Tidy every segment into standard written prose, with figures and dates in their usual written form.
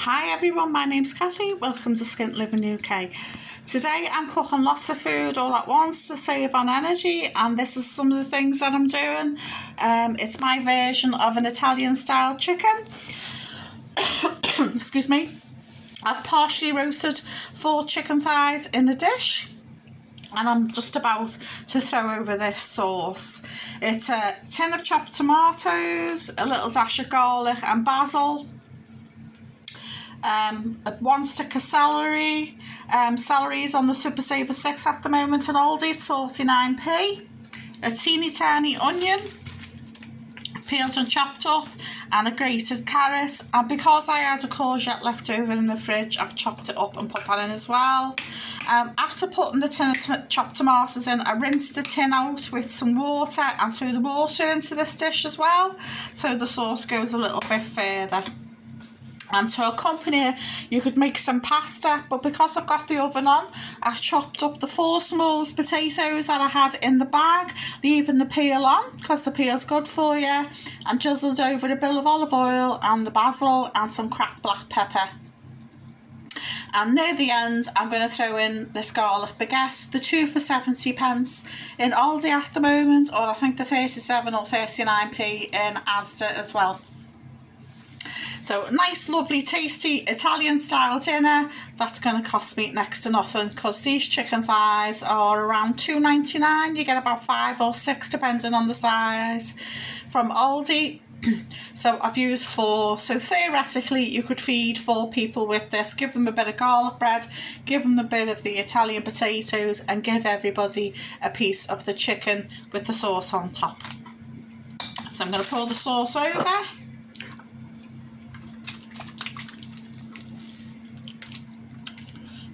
Hi everyone, my name's Kathy. Welcome to Skint Living UK. Today I'm cooking lots of food all at once to save on energy, and this is some of the things that I'm doing. It's my version of an Italian style chicken. Excuse me. I've partially roasted 4 chicken thighs in a dish, and I'm just about to throw over this sauce. It's a tin of chopped tomatoes, a little dash of garlic and basil, 1 stick of celery. Celery is on the Super Saver 6 at the moment in Aldi's, 49p. A teeny tiny onion, peeled and chopped up, and a grated carrot. And because I had a courgette left over in the fridge, I've chopped it up and put that in as well. After putting the tin of chopped tomatoes in, I rinsed the tin out with some water and threw the water into this dish as well, so the sauce goes a little bit further. And to accompany it, you could make some pasta, but because I've got the oven on, I chopped up the 4 small potatoes that I had in the bag, leaving the peel on because the peel's good for you, and drizzled over a bill of olive oil and the basil and some cracked black pepper. And near the end, I'm going to throw in this garlic baguette, the 2 for 70p in Aldi at the moment, or I think the 37 or 39p in Asda as well. So nice, lovely, tasty Italian style dinner. That's going to cost me next to nothing because these chicken thighs are around £2.99. You get about 5 or 6 depending on the size from Aldi. So I've used 4. So theoretically you could feed 4 people with this. Give them a bit of garlic bread, give them a bit of the Italian potatoes, and give everybody a piece of the chicken with the sauce on top. So I'm going to pour the sauce over.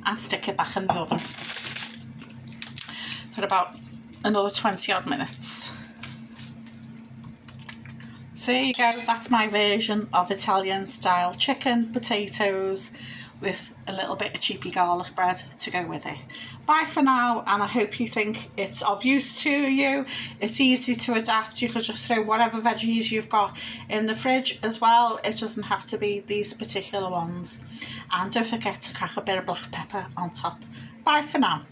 And stick it back in the oven for about another 20 odd minutes. So there you go, that's my version of Italian style chicken, potatoes with a little bit of cheapy garlic bread to go with it. Bye for now, and I hope you think it's of use to you. It's easy to adapt. You could just throw whatever veggies you've got in the fridge as well. It doesn't have to be these particular ones. And don't forget to crack a bit of black pepper on top. Bye for now.